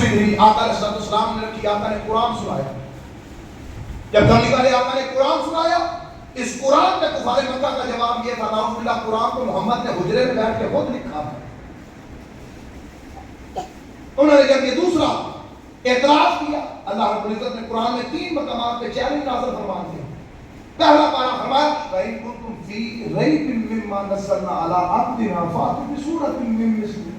دوسری دلیل آقا علیہ السلام نے رکھی، آقا نے قرآن سنایا. جب کملی والے آقا نے قرآن سنایا، اس قرآن میں کفار مکہ کا جواب یہ تھا، نعوذ باللہ قرآن کو محمد نے حجرے میں بیٹھ کے خود لکھا ہے. انہوں نے جب یہ دوسرا اعتراض کیا، اللہ رب العزت نے قرآن میں 3 مقامات پہ چیلنج نازل فرما دیا. پہلا پارا فرمایا وَإِن كُنتُمْ فِي رَيْبٍ مِّمَّا نَزَّلْنَا عَلَىٰ عَبْدِنَا فَأْتُوا بِسُورَةٍ مِّن مِّثْلِهِ.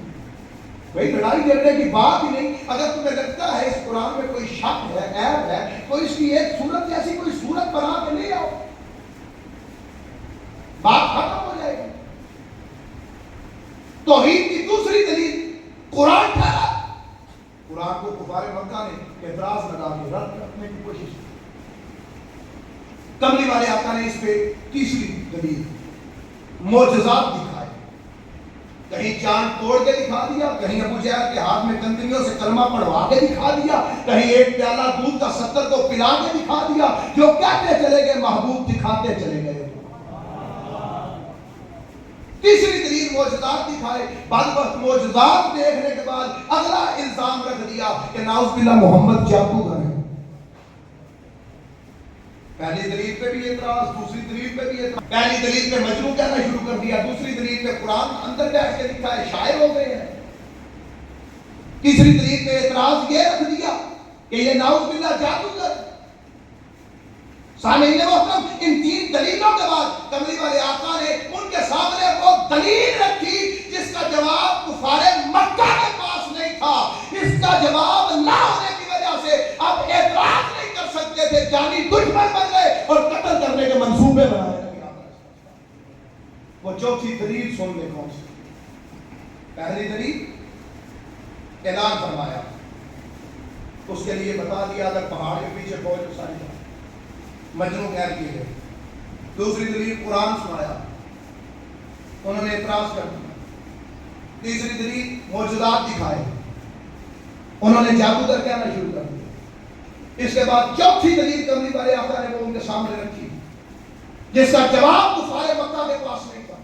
بھئی لڑائی جھگڑے کی بات ہی نہیں. اگر تمہیں لگتا ہے اس قرآن میں کوئی شک ہے، عیب ہے، تو اس کی ایک صورت جیسی کوئی صورت بنا کے لے آؤ، بات ختم ہو جائے گی. توحید کی دوسری دلیل قرآن ٹھہرا. قرآن کو کفار مکہ نے اعتراض لگا کے رد کرنے کی کوشش کی. کملی والے آقا نے اس پہ تیسری دلیل معجزات دکھائے. کہیں چاند توڑ کے دکھا دیا، کہیں ابو جہل کے ہاتھ میں کنکریوں سے کلمہ پڑھوا کے دکھا دیا، کہیں ایک پیالہ دودھ کا 70 کو پلا کے دکھا دیا. جو کہتے چلے گئے محبوب دکھاتے چلے گئے. تیسری دلیل معجزات دکھائے. بعد وقت معجزات دیکھنے کے بعد اگلا الزام رکھ دیا کہ نعوذ باللہ محمد جادوگر ہے. پہلی دلیل پہ بھی اعتراض، دوسری دلیل پہ بھی اعتراض. پہلی دلیل پہ مجنون کہنا شروع کر دیا، دوسری دلیل پہ قرآن اندر بیٹھ کے لکھا ہے، شاعر ہو گئے ہیں. تیسری دلیل پہ اعتراض یہ رکھ دیا کہ یہ نعوذ باللہ جادوگر. سامعین محترم، ان 3 دلیلوں کے بعد کملی والے آقا نے ان کے سامنے وہ دلیل رکھی جس کا جواب کفار مکہ کے پاس نہیں تھا. اس کا جواب نہ ہونے کی وجہ سے اب اعتراض نہیں کر سکتے تھے، جانی دشمن بن گئے اور قتل کرنے کے منصوبے بنائے لگے. وہ چوتھی دلیل سن لے کون سی. پہلی دلیل اعلان فرمایا، اس کے لیے بتا دیا اگر پہاڑ کے پیچھے فوج اٹھائی جائے، مجنون غیر کیے گئے. دوسری دلیل قرآن سنایا، انہوں نے اعتراض کر دیا. تیسری دلیل معجزات دکھائے، انہوں نے جادوگر کہنا شروع کر دیا. اس کے بعد چوتھی دلیل کملی والے آقا نے وہ ان کے سامنے رکھی جس کا جواب کفار مکہ کے پاس نہیں تھا.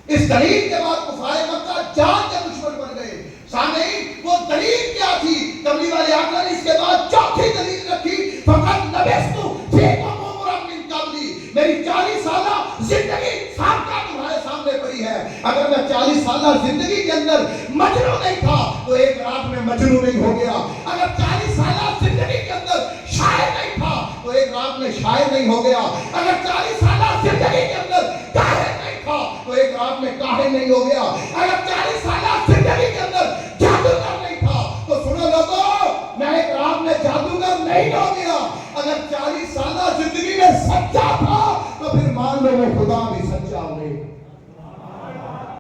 اس دلیل کے بعد کفار مکہ جان کے دشمن بن گئے. سامعین، وہ دلیل کیا تھی؟ کملی والے آقا نے اس کے بعد چوتھی دلیل رکھی، فقط لبستُ فیکم عمرا من قبلی. میری 40 سالہ زندگی سابقہ تمہارے سامنے پڑی ہے. اگر میں 40 سالہ زندگی کے اندر مجنون نہیں تھا تو ایک رات میں مجنون نہیں ہو گیا. اگر 40 سالہ زندگی کے اندر شاعر نہیں تھا تو ایک رات میں شاعر نہیں ہو گیا. اگر 40 سالہ زندگی کے اندر کاہن نہیں تھا تو ایک رات میں کاہن نہیں ہو گیا. اگر 40 سالہ زندگی کے اندر جادوگر نہیں تھا تو سنو لوگوں، میں ایک رات میں جادوگر نہیں ہو گیا. اگر 40 سالہ زندگی میں سچا تھا تو پھر مان لو وہ خدا بھی سچا ہوئے.